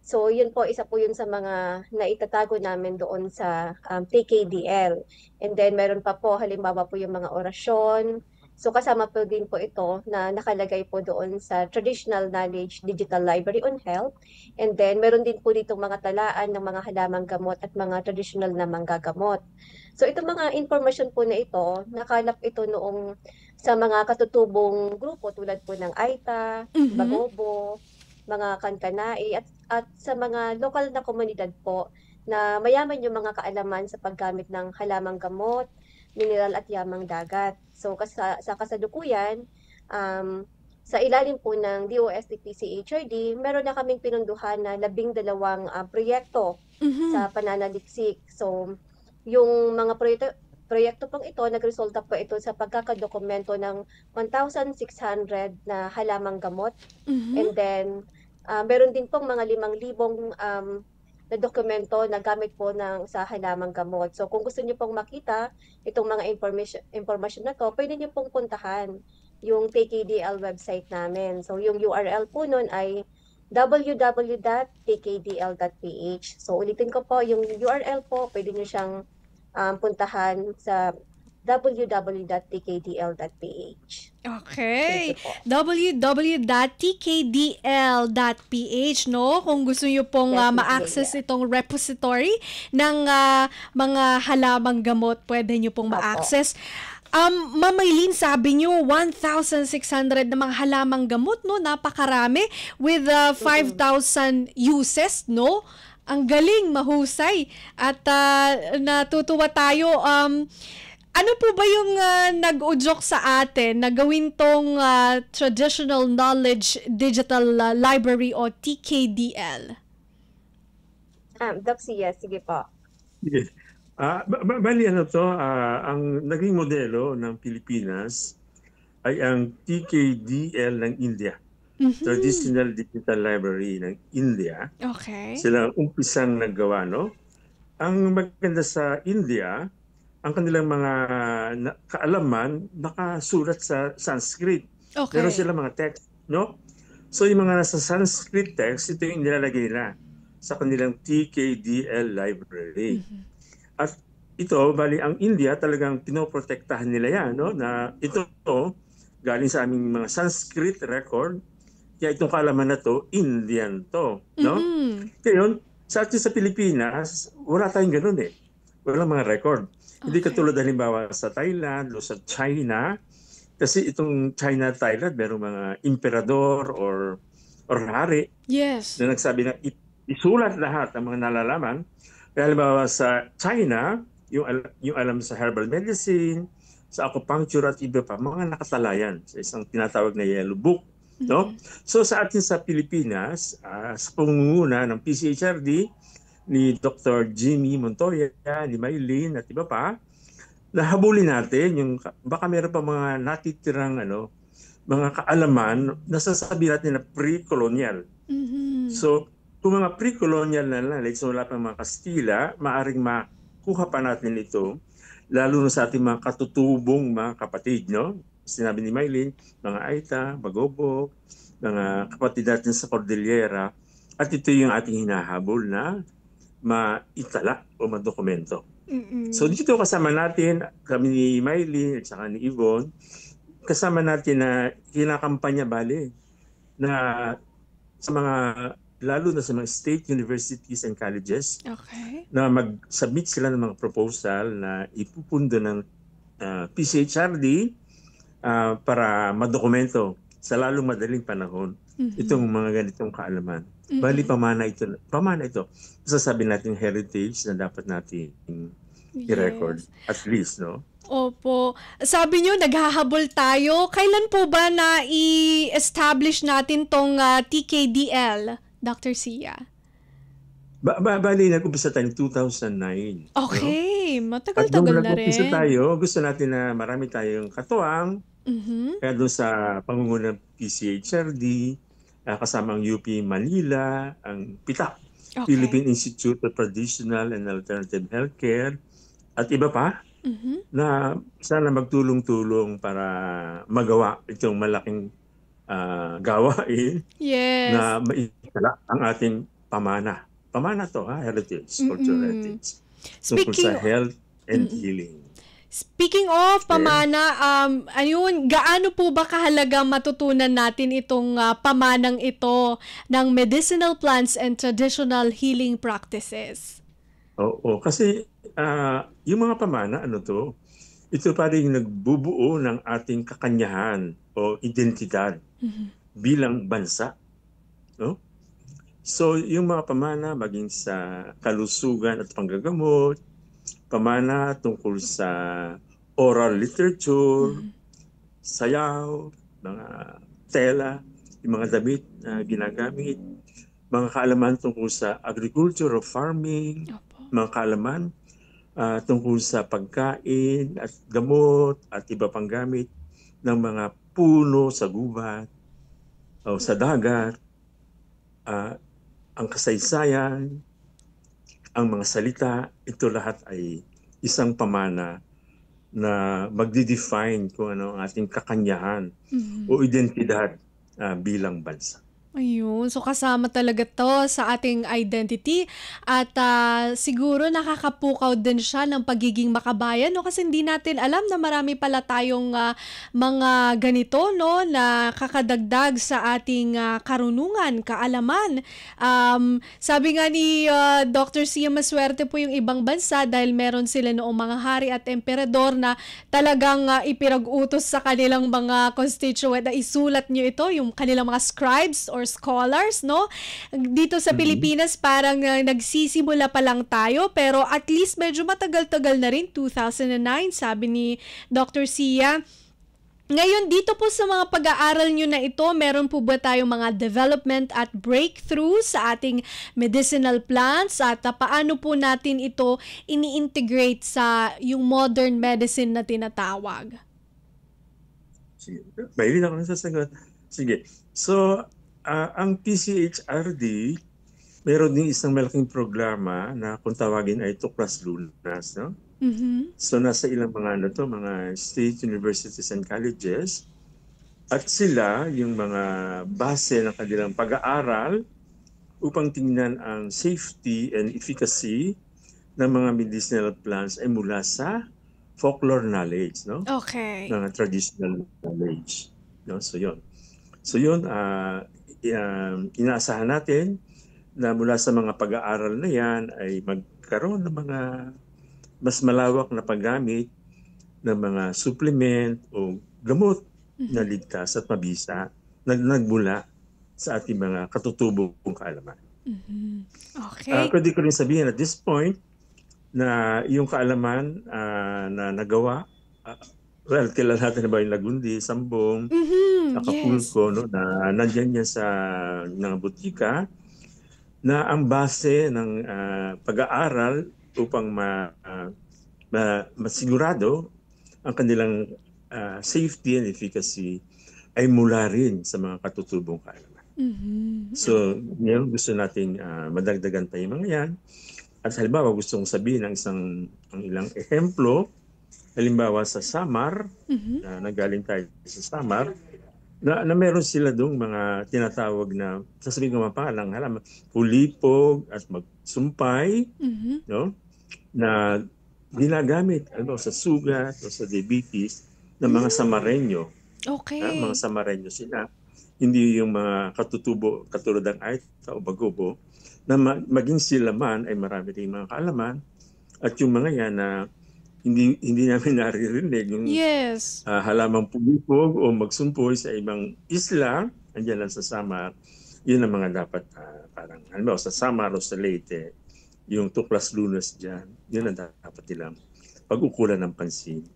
So yun po, isa po yun sa mga naitatago namin doon sa TKDL. And then meron pa po, halimbawa po yung mga orasyon. So kasama po din po ito na nakalagay po doon sa Traditional Knowledge Digital Library on Health. And then meron din po dito mga talaan ng mga halamang gamot at mga traditional na manggagamot. So itong mga informasyon po na ito, nakalap ito noong sa mga katutubong grupo tulad po ng AITA, Bagobo, mga Kankanai at sa mga lokal na komunidad po na mayaman yung mga kaalaman sa paggamit ng halamang gamot, mineral at yamang dagat. So sa kasalukuyan, sa ilalim po ng DOST-PCHRD, meron na kaming pinunduhan na 12 proyekto sa pananaliksik. So yung mga proyekto pong ito, nagresulta po ito sa pagkakadokumento ng 1,600 na halamang gamot. And then meron din pong mga 5,000 na dokumento na gamit po sa halamang gamot. So kung gusto niyo pong makita itong mga information na to, pwede niyo pong puntahan yung TKDL website namin. So yung URL po nun ay www.tkdl.ph. So ulitin ko po, yung URL po, pwede niyo siyang puntahan sa www.tkdl.ph. Okay. www.tkdl.ph, no? Kung gusto niyo pong ma-access itong repository ng mga halamang gamot, pwede niyo pong ma-access. Ma'am Maylene, sabi niyo 1,600 na mga halamang gamot, no? Napakarami with 5,000 uses, no? Ang galing, mahusay. At natutuwa tayo. Ano po ba yung nag-udyok sa atin na gawin tong Traditional Knowledge Digital Library o TKDL? Doc Sia, sige po. Sige. Bali ang naging modelo ng Pilipinas ay ang TKDL ng India. Traditional Digital Library ng India. Okay. Sila ang umpisang naggawa, no? Ang maganda sa India, ang kanilang mga kaalaman nakasulat sa Sanskrit. Okay. Meron sila mga text, no? So yung mga nasa Sanskrit text, ito yung nilalagay na sa kanilang TKDL library. At ito, bali ang India talagang pinoprotektahan nila yan, no? Na ito galing sa aming mga Sanskrit record. Kaya itong kaalaman na to, Indian to, no? Kaya sa atin sa Pilipinas, wala tayong ganun eh. Walang mga record. Hindi katulad halimbawa sa Thailand o sa China. Kasi itong China at Thailand, merong mga emperador or hari na nagsabi na isulat lahat ang mga nalalaman. Kaya halimbawa sa China, yung alam sa herbal medicine, sa acupuncture at iba pa, mga nakatalayan sa isang tinatawag na Yellow Book. No? So sa atin sa Pilipinas, sa pangunguna ng PCHRD, ni Dr. Jimmy Montoya, ni Maylene at iba pa, nahabulin natin yung baka meron pa mga natitirang mga kaalaman na sasabihin natin na pre-colonial. So kung mga pre-colonial na lang, like so wala pang mga Kastila, maaring makuha pa natin ito, lalo na sa ating mga katutubong mga kapatid, no? Sinabi ni Maylene, mga Aita, Bagobo, mga kapatid natin sa Cordillera, at ito yung ating hinahabol na maitala o madokumento. So dito kasama natin, kami ni Maylene at saka ni Yvonne, kasama natin na kinakampanya bali na sa mga, lalo na sa mga state universities and colleges, na mag-submit sila ng mga proposal na ipupundo ng PCHRD para madokumento sa lalong madaling panahon itong mga ganitong kaalaman. Bali, pamana ito. Masasabi natin heritage na dapat natin i-record, at least, no? Opo. Sabi niyo naghahabol tayo. Kailan po ba na i-establish natin tong TKDL, Dr. Sia? Bali, nag-umpisa tayo 2009. Okay, No? At matagal-tagal nung na nag-umpisa rin. tayo, gusto natin na marami tayong katuwang. Mhm. Kaya doon sa pangunguna ng PCHRD, kasama ang UP Manila, ang PITAC, Okay. Philippine Institute of Traditional and Alternative Healthcare, at iba pa, Mhm. na sana magtulong-tulong para magawa itong malaking gawain Yes. na maitala ang ating pamana. Pamana to, heritage, cultural heritage. Tungkol sa Speaking health and healing. Speaking of pamana, ayun, gaano po ba kahalaga matutunan natin itong pamanang ito ng medicinal plants and traditional healing practices? Oo, kasi yung mga pamana, ito pa rin nagbubuo ng ating kakanyahan o identidad bilang bansa. No? So, yung mga pamana maging sa kalusugan at panggagamot, pamana tungkol sa oral literature, sayaw, mga tela, yung mga damit na ginagamit, mga kaalaman tungkol sa agriculture o farming, mga kaalaman tungkol sa pagkain at gamot at iba pang gamit ng mga puno sa gubat o sa dagat, ang kasaysayan, ang mga salita, ito lahat ay isang pamana na magdi-define kung ano ang ating kakanyahan o identidad bilang bansa. Ayun, so kasama talaga to sa ating identity at siguro nakakapukaw din siya ng pagiging makabayan, no? Kasi hindi natin alam na marami pala tayong mga ganito, no, na kakadagdag sa ating karunungan, kaalaman. Sabi nga ni Dr. Sia, maswerte po yung ibang bansa dahil meron sila noong mga hari at emperador na talagang ipinag-utos sa kanilang mga constituent na isulat nyo ito, yung kanilang mga scribes or scholars, no? Dito sa Pilipinas parang nagsisimula pa lang tayo, pero at least medyo matagal-tagal na rin, 2009 sabi ni Dr. Sia. Ngayon, dito po sa mga pag-aaral nyo na ito, meron po ba tayong mga development at breakthrough sa ating medicinal plants at paano po natin ito ini-integrate sa yung modern medicine na tinatawag? Sige, mahilig ako nasasagot. Sige, so ang PCHRD, meron din isang malaking programa na kung tawagin ay Tuklas Lunas, no? So nasa ilang mga mga state universities and colleges, at sila yung mga base ng kanilang pag-aaral upang tingnan ang safety and efficacy ng mga medicinal plants ay mula sa folklore knowledge, no? Okay. Ng traditional knowledge, no? So yun, inaasahan natin na mula sa mga pag-aaral na yan ay magkaroon ng mga mas malawak na paggamit ng mga supplement o gamot na ligtas at mabisa na nagmula sa ating mga katutubong kaalaman. Okay. Pwede ko rin sabihin at this point na yung kaalaman na nagawa, kilala natin na ba yung Lagundi, Sambong, Acapulco, no, na nandyan yan sa mga butika, na ang base ng pag-aaral upang masigurado ang kanilang safety and efficacy ay mula rin sa mga katutubong kaalaman. So, yun, gusto nating madagdagan pa yung mga yan. At halimbawa, gusto kong sabihin ang ilang ehemplo. Halimbawa sa Samar, na nagaling tayo sa Samar, na meron sila doong mga tinatawag na, sasabihin ko mapalang, pulipog at magsumpay, no? Na ginagamit sa sugat o sa diabetes ng mga Samareño. Okay. Mga Samareño sila. Hindi yung mga katutubo, katulad ng Aita o Bagobo, na maging sila man ay marami rin mga kaalaman. At yung mga yan na hindi namin naririnig yung halamang pulipog o magsumpoy sa ibang isla, andyan lang sa Samar, yun ang mga dapat parang, sa Samar o sa Leyte, yung Tuklas Lunas dyan, yun ang dapat nilang pag-ukulan ng pansin.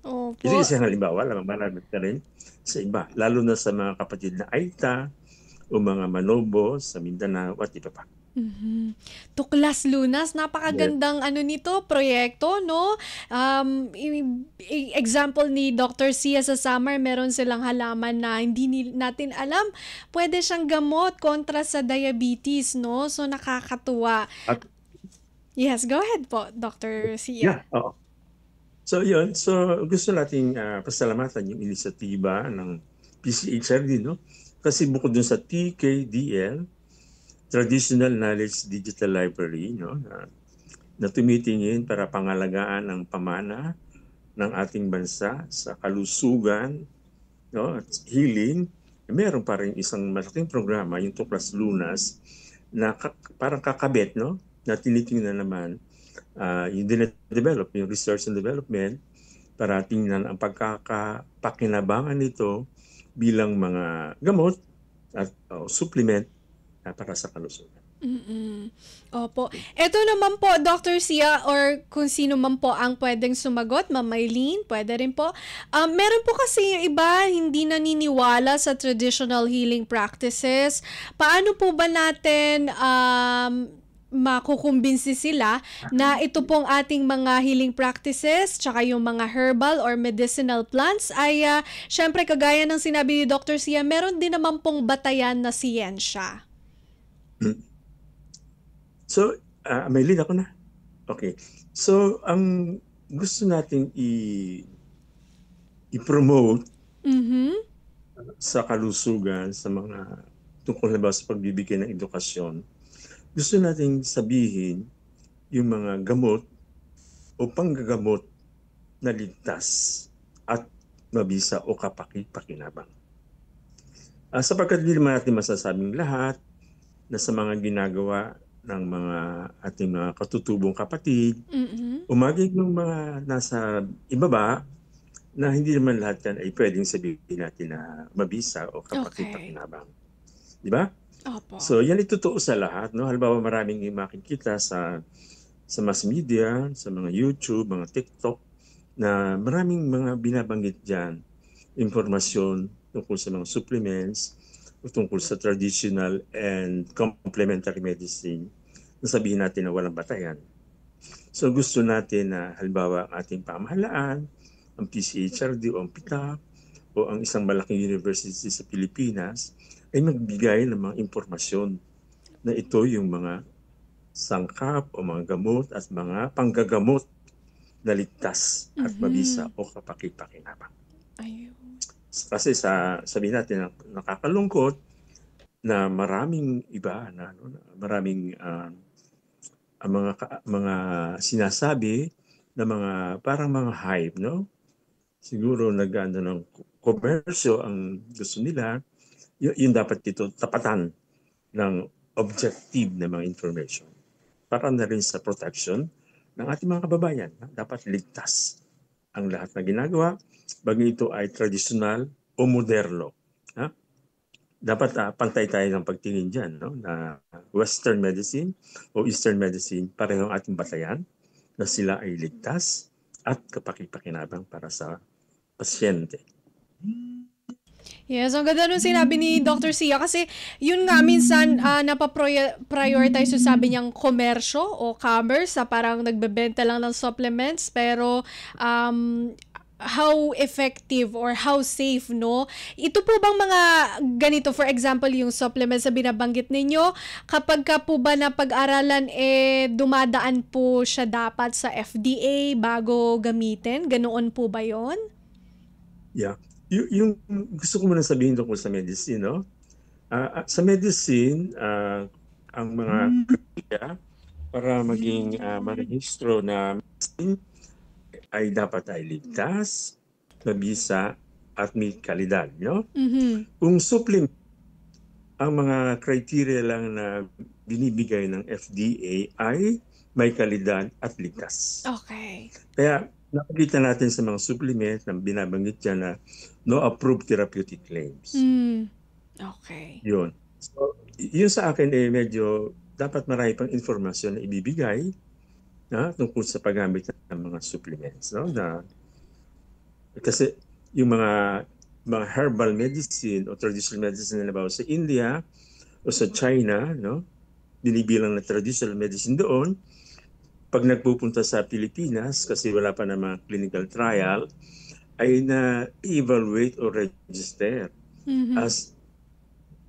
Opo. Isang halimbawa, marami na rin sa iba, lalo na sa mga kapatid na Aita o mga Manobo sa Mindanao at iba pa. Tuklas Lunas, napakagandang nito, proyekto, no? Example ni Dr. Sia sa summer, meron silang halaman na hindi natin alam. Pwede siyang gamot kontra sa diabetes, no? So, nakakatuwa. Yes, go ahead po, Dr. Sia. Oo. So, yun. So, gusto nating pasalamatan yung inisyatiba ng PCHRD, no? Kasi bukod dun sa TKDL, Traditional Knowledge Digital Library, no, na tumitingin para pangalagaan ang pamana ng ating bansa sa kalusugan, no, at healing. Meron pa rin isang malaking programa, yung Tuklas Lunas, na parang kakabit, no, na tinitingnan naman yung develop, yung research and development, para tingnan ang pagkakapakinabangan nito bilang mga gamot at supplement para sa kalusugan. Opo. Ito naman po, Dr. Sia, or kung sino man po ang pwedeng sumagot, Ma'am Maylene, pwede rin po. Meron po kasi yung iba hindi naniniwala sa traditional healing practices. Paano po ba natin makukumbinsi sila na ito pong ating mga healing practices tsaka yung mga herbal or medicinal plants ay syempre kagaya ng sinabi ni Dr. Sia, meron din naman pong batayan na siyensya. So, may lead ako na. Okay. So, ang gusto nating i-promote sa kalusugan, sa mga tungkol na ba sa pagbibigay ng edukasyon, gusto nating sabihin yung mga gamot o panggagamot na ligtas at mabisa o kapaki-pakinabang. Sapagkat hindi naman natin masasabing lahat na sa mga ginagawa ng mga ating mga katutubong kapatid, umagig ng mga nasa ibaba, na hindi naman lahat yan ay pwedeng sabihin natin na mabisa o kapaki-pakinabang. Di ba? Opo. So yan itutuo sa lahat. No? Halimbawa maraming makikita sa mass media, sa mga YouTube, mga TikTok, na maraming mga binabanggit dyan, informasyon tungkol sa mga supplements, tungkol sa traditional and complementary medicine, nasabihin natin na walang batayan. So gusto natin na halimbawa ang ating pamahalaan, ang PCHRD o ang PITAP o ang isang malaking university sa Pilipinas ay magbigay ng mga impormasyon na ito yung mga sangkap o mga gamot at mga panggagamot na ligtas at mabisa o kapaki-pakinabang. Kasi sabihin natin na nakakalungkot na maraming iba na maraming mga sinasabi na mga parang mga hype, no? Siguro nag-ano ng komersyo ang gusto nila, yun dapat dito tapatan ng objective na mga information para na rin sa protection ng ating mga kababayan. Dapat ligtas ang lahat na ginagawa, bagay ito ay traditional o moderno. Ha? Dapat pantay tayo ng pagtingin dyan, no? Na Western medicine o Eastern medicine, parehong ating batayan na sila ay ligtas at kapaki-pakinabang para sa pasyente. Yes, ang ganda nung sinabi ni Dr. Sia kasi yun nga minsan napaprioritize yung sabi niyang komersyo o commerce sa parang nagbebenta lang ng supplements pero how effective or how safe, no? Ito po bang mga ganito, for example, yung supplements na binabanggit ninyo, kapag ka po ba na pag-aralan, dumadaan po siya dapat sa FDA bago gamitin? Ganoon po ba yon? Yeah. Yung gusto ko muna sabihin tungkol sa medicine, no? Sa medicine, ang mga kriteriya para maging marehistro na medicine ay dapat ay ligtas, mabisa, at may kalidad, no? Kung supplement, ang mga criteria lang na binibigay ng FDA ay may kalidad at ligtas. Okay. Kaya nakikita natin sa mga supplement na binabanggit dyan na no approved therapeutic claims. Okay. Yun. So, yun sa akin medyo dapat marami pang informasyon na ibibigay tungkol sa paggamit ng mga supplements, no? Na Kasi yung mga herbal medicine o traditional medicine na nabawa sa India o sa China, no? Binibilang na traditional medicine doon. Pag nagpupunta sa Pilipinas, kasi wala pa namang clinical trial, ay na-evaluate o register as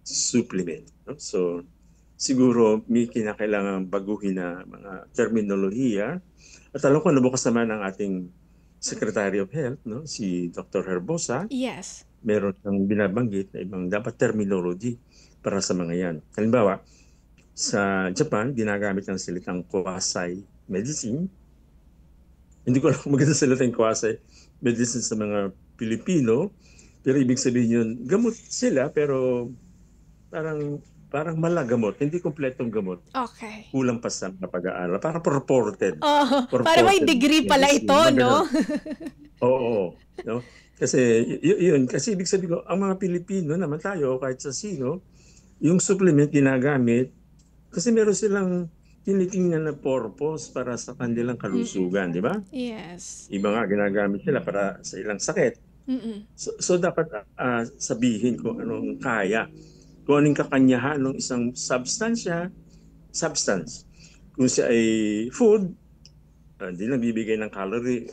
supplement. No? So, siguro may kinakailangan baguhin na mga terminolohiya. At alam ko, nabukas naman ang ating Secretary of Health, no? Si Dr. Herbosa. Yes. Meron siyang binabanggit na ibang dapat terminology para sa mga yan. Halimbawa, sa Japan, ginagamit ang salitang quasi-medicine. Hindi ko alam maganda salitang quasi-medicine sa mga Pilipino, pero ibig sabihin yun, gamot sila pero parang malagamot, hindi kompletong gamot. Okay. Kulang pa sa pag-aaral. Parang purported. Para may degree pala ito, no? Oo. No? Kasi yun, kasi ibig sabihin ko, ang mga Pilipino naman tayo, kahit sa sino, yung supplement ginagamit, kasi meron silang tinitingnan na purpose para sa kanilang kalusugan, di ba? Yes. Iba nga ginagamit nila para sa ilang sakit. So dapat sabihin kung anong kaya. Kung anong kakanyahan ng isang substance. Kung siya ay food, hindi lang bibigay ng calorie,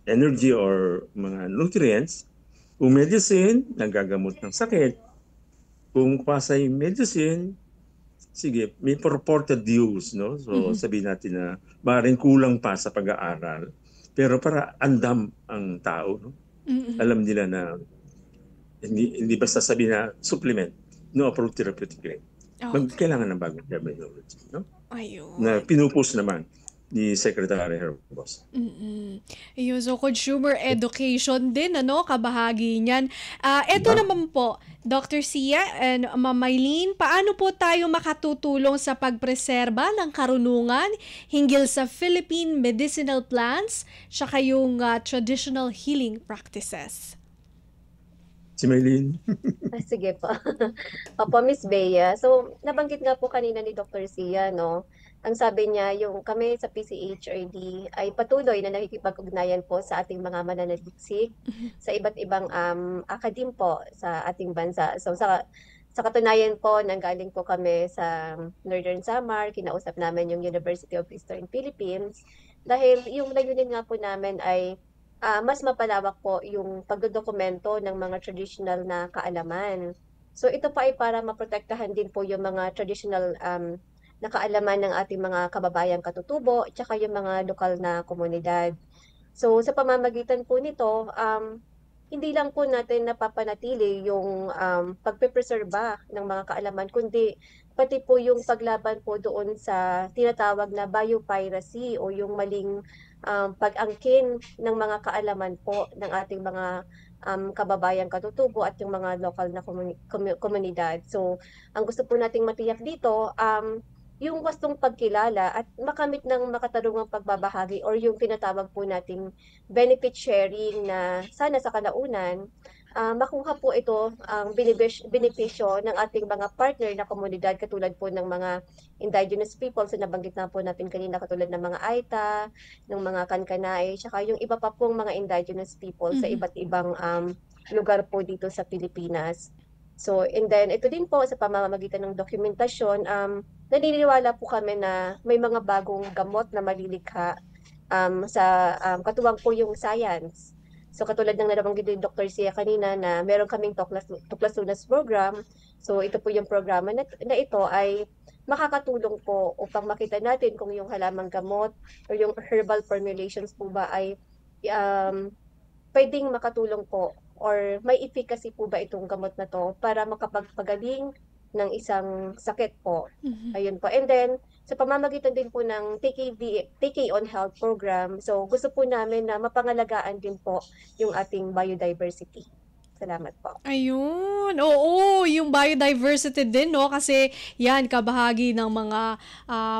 energy or mga nutrients. Kung medicine, nagagamot ng sakit. Kung quasi-medicine, sige, may purported use, no? So sabihin natin na maaaring kulang pa sa pag-aaral. Pero para andam ang tao, no? Alam nila na hindi basta sabihin na supplement, no approved therapeutic claim. Kailangan ng bagong terminology, no? Ayun. Na pinupus naman ni Secretary Herbosa. Ayun, so consumer education din, ano, kabahagi niyan. Eto naman po, Dr. Sia and Ma'am Mylene, paano po tayo makatutulong sa pagpreserba ng karunungan hinggil sa Philippine medicinal plants tsaka yung traditional healing practices? Si Mylene. Sige po. Opo, Miss Bea. So, nabanggit nga po kanina ni Dr. Sia, no? Ang sabi niya, yung kami sa PCHRD ay patuloy na nakikipag-ugnayan po sa ating mga mananaliksik sa iba't ibang akadim po sa ating bansa. So, sa katunayan po, nanggaling po kami sa Northern Samar, kinausap namin yung University of Eastern Philippines dahil yung layunin nga po namin ay mas mapalawak po yung pagdodokumento ng mga traditional na kaalaman. So ito pa ay para maprotektahan din po yung mga traditional na kaalaman ng ating mga kababayang katutubo at saka yung mga lokal na komunidad. So sa pamamagitan po nito, hindi lang po natin napapanatili yung pagpepreserba ng mga kaalaman, kundi pati po yung paglaban po doon sa tinatawag na biopiracy o yung maling pag-angkin ng mga kaalaman po ng ating mga kababayang katutubo at yung mga local na komunidad. So, ang gusto po nating matiyak dito, yung wastong pagkilala at makamit ng makatarungang pagbabahagi or yung tinatawag po nating benefit sharing na sana sa kalaunan, makuha po ito ang benepisyo ng ating mga partner na komunidad katulad po ng mga indigenous peoples na nabanggit na po natin kanina katulad ng mga Aita, ng mga Kankanay, saka yung iba pa pong mga indigenous people sa iba't ibang lugar po dito sa Pilipinas. So, and then ito din po sa pamamagitan ng dokumentasyon, naniniwala po kami na may mga bagong gamot na malilikha sa katuwang po yung science. So katulad ng nabanggit ni Dr. Sia kanina na meron kaming Tuklasunas program. So ito po yung programa na ito ay makakatulong po upang makita natin kung yung halamang gamot o yung herbal formulations po ba ay pwedeng makatulong po or may efficacy po ba itong gamot na to para makapagpagaling ng isang sakit po. Ayun po. And then, sa pamamagitan din po ng TK on Health program, so gusto po namin na mapangalagaan din po yung ating biodiversity. Salamat po. Ayun, oo, yung biodiversity din, no? Kasi yan, kabahagi ng mga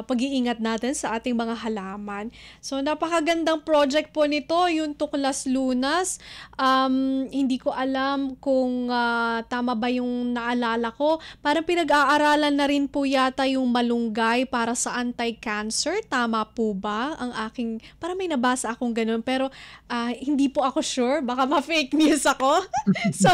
pag-iingat natin sa ating mga halaman. So, napakagandang project po nito, yung Tuklas Lunas. Hindi ko alam kung tama ba yung naalala ko. Parang pinag-aaralan na rin po yata yung malunggay para sa anti-cancer. Tama po ba? Ang aking, parang may nabasa akong ganun. Pero hindi po ako sure. Baka ma-fake news ako. So,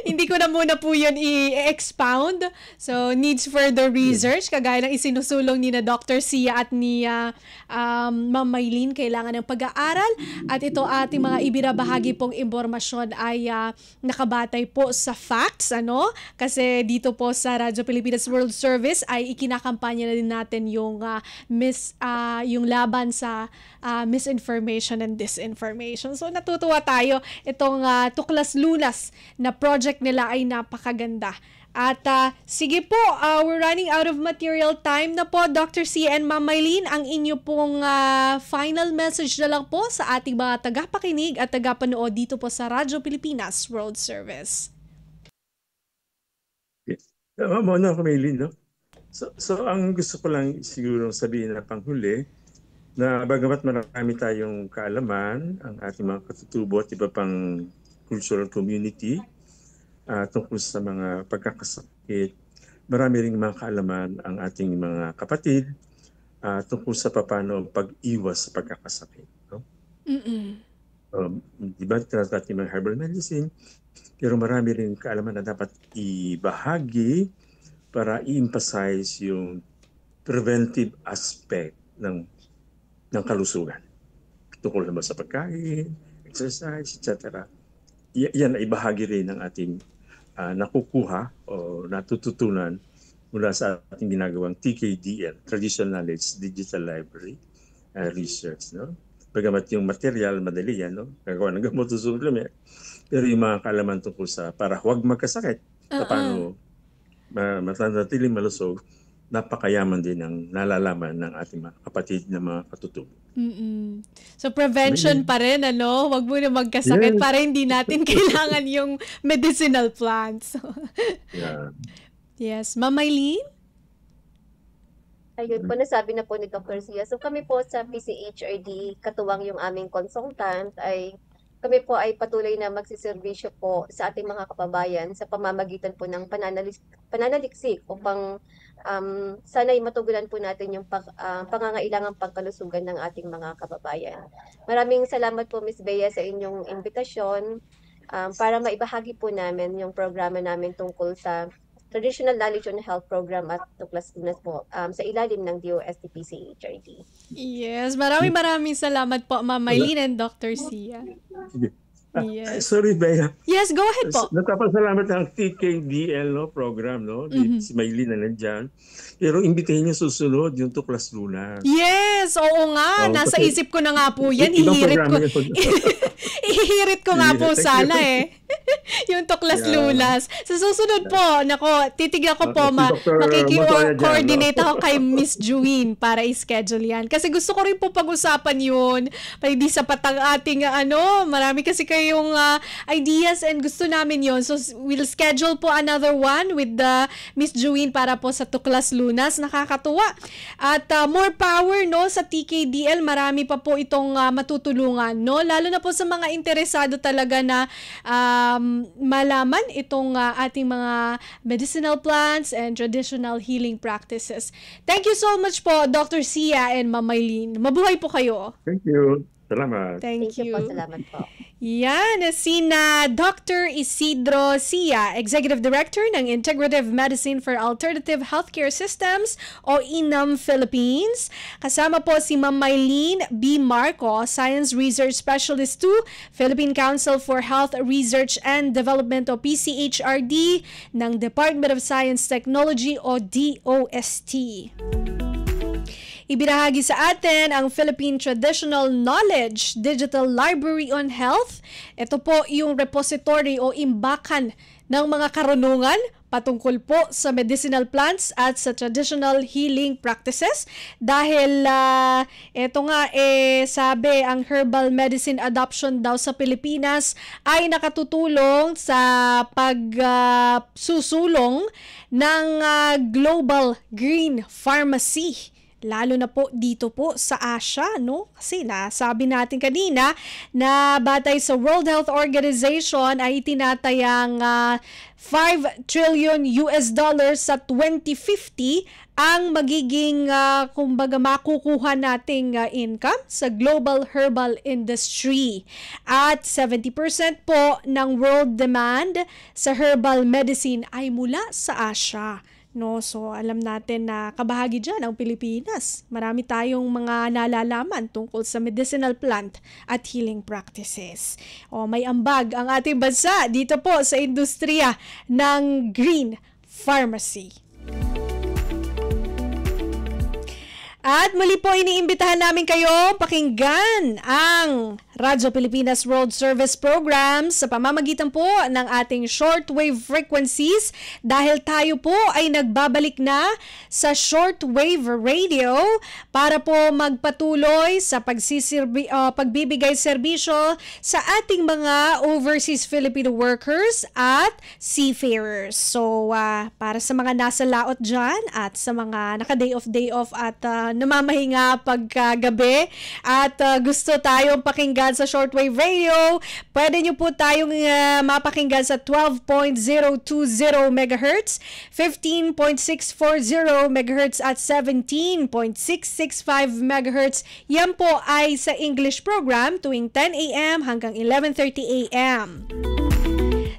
hindi ko na muna po yun i-expound. So, needs further research. Kagaya ng isinusulong ni na Dr. Sia at ni Ma'am Maylene, kailangan ng pag-aaral. At ito ating mga ibinabahagi pong impormasyon ay nakabatay po sa facts, ano? Kasi dito po sa Radyo Pilipinas World Service ay ikinakampanya na din natin yung yung laban sa misinformation and disinformation. So, natutuwa tayo. Itong Tuklas Lunas na project nila ay napakaganda. At sige po, we're running out of material time na po, Dr. C and Ma'am Maylene. Ang inyo pong final message na lang po sa ating mga tagapakinig at tagapanood dito po sa Radyo Pilipinas World Service. Muna ako, Maylene, no? So, ang gusto ko lang siguro sabihin na panghuli, na bagamat marami tayong kaalaman, ang ating mga katutubo at iba pang cultural community tungkol sa mga pagkakasakit, marami ring mga kaalaman ang ating mga kapatid tungkol sa paano pag-iwas sa pagkakasakit. No? Diba, tinatawag yung mga herbal medicine, pero marami ring kaalaman na dapat ibahagi para i-emphasize yung preventive aspect ng kalusugan. Tungkol naman sa pagkain, exercise, etc. Yan ay bahagi rin ng ating nakukuha o natututunan mula sa ating ginagawang TKDL, Traditional Knowledge Digital Library Research. No? Bagamat yung material, madali yan, no? Gagawa ng gamot o supplement. Pero yung mga kaalaman tungkol sa para huwag magkasakit, paano matanatiling malusog, napakayaman din ang nalalaman ng ating mga kapatid na mga katutubo. So prevention pa rin, ano? Huwag mo na magkasakit para hindi natin kailangan yung medicinal plants. Yes. Ma'am Maylene? Ayun po, nasabi na po ni Dr. Sia. So kami po sa PCHRD, katuwang yung aming consultant, ay kami po ay patuloy na magsiservisyo po sa ating mga kababayan sa pamamagitan po ng pananaliksik upang sana'y matugunan po natin yung pangangailangang pangkalusugan ng ating mga kababayan. Maraming salamat po, Ms. Bea, sa inyong imbitasyon para maibahagi po namin yung programa namin tungkol sa Traditional Knowledge on Health Program at Tuklas Lunas po sa ilalim ng DOST-PCHRD. Yes, maraming salamat po, Ma'am Maylene and Dr. Sia. Yes. Sorry, Bea. Yes, go ahead po. Napapasalamat ang TKDL program, no? Si Maylene na nandyan. Pero imbitahin niyo susunod yung Tuklas Lunas. Yes, oo nga. Nasa isip ko na nga po yan. Ihirit ko nga po sana yung Tuklas Lunas. Sa susunod po, titignan ko po, makiki-coordinate ako kay Miss Juwin para i-schedule yan. Kasi gusto ko rin po pag-usapan yun. Para hindi sapat ang ating, marami kasi kayong ideas and gusto namin yun. So, we'll schedule po another one with Miss Juwin para po sa Tuklas Lunas. Nakakatuwa. At more power, no, sa TKDL. Marami pa po itong matutulungan, no? Lalo na po sa mga interesado talaga na malaman itong ating mga medicinal plants and traditional healing practices. Thank you so much po, Dr. Sia and Ma'am Maylene. Mabuhay po kayo. Thank you. Salamat. Thank you po. Salamat po. Yan, sina Dr. Isidro Sia, Executive Director ng Integrative Medicine for Alternative Healthcare Systems o INAM Philippines. Kasama po si Ma'am Maylene B. Marco, Science Research Specialist 2, Philippine Council for Health Research and Development o PCHRD ng Department of Science Technology o DOST. Ibinahagi sa atin ang Philippine Traditional Knowledge Digital Library on Health. Ito po yung repository o imbakan ng mga karunungan patungkol po sa medicinal plants at sa traditional healing practices dahil ito nga sabi ang herbal medicine adoption daw sa Pilipinas ay nakatutulong sa pagsusulong ng global green pharmacy. Lalo na po dito po sa Asia, no? Kasi nasabi natin kanina na batay sa World Health Organization ay itinatayang $5 trillion sa 2050 ang magiging kumbaga makukuha nating income sa global herbal industry. At 70% po ng world demand sa herbal medicine ay mula sa Asia. No, so alam natin na kabahagi dyan ang Pilipinas. Marami tayong mga nalalaman tungkol sa medicinal plant at healing practices. May ambag ang ating bansa dito po sa industriya ng green pharmacy. At muli po iniimbitahan namin kayo pakinggan ang Radyo Pilipinas World Service Program sa pamamagitan po ng ating shortwave frequencies dahil tayo po ay nagbabalik na sa shortwave radio para po magpatuloy sa pagbibigay serbisyo sa ating mga overseas Filipino workers at seafarers. So, para sa mga nasa laot dyan at sa mga naka-day off at namamahinga pagkagabi at gusto tayong pakinggan sa shortwave radio, pwede nyo po tayong mapakinggan sa 12.020 MHz, 15.640 MHz at 17.665 MHz. Yan po ay sa English program tuwing 10 a.m. hanggang 11:30 a.m.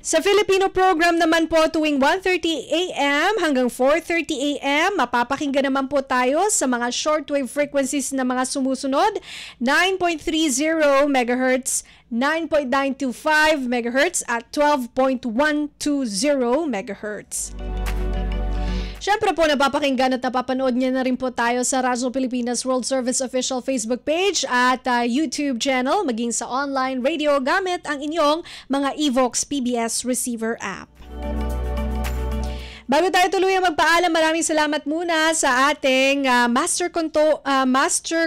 Sa Filipino program naman po tuwing 1:30 a.m. hanggang 4:30 a.m. mapapakinggan naman po tayo sa mga shortwave frequencies na mga sumusunod, 9.30 MHz, 9.925 MHz at 12.120 MHz. Siyempre po napapakinggan at napapanood niya na rin po tayo sa Radyo Pilipinas World Service official Facebook page at YouTube channel maging sa online radio gamit ang inyong mga Evox PBS receiver app. Bago tayo tuluyang magpaalam, maraming salamat muna sa ating Master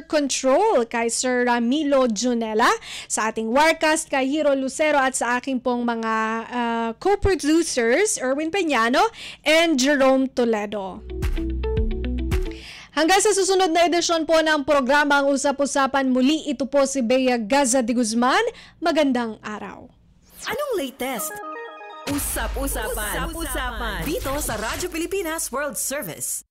Control kay Sir Milo Junella, sa ating Warcast kay Hiro Lucero at sa aking pong mga co-producers Erwin Peñano and Jerome Toledo. Hanggang sa susunod na edisyon po ng programang Usap-Usapan, muli ito po si Bea Gaza de Guzman. Magandang araw. Anong latest? Usap-usapan. Usap-usapan. Dito sa Radyo Pilipinas World Service.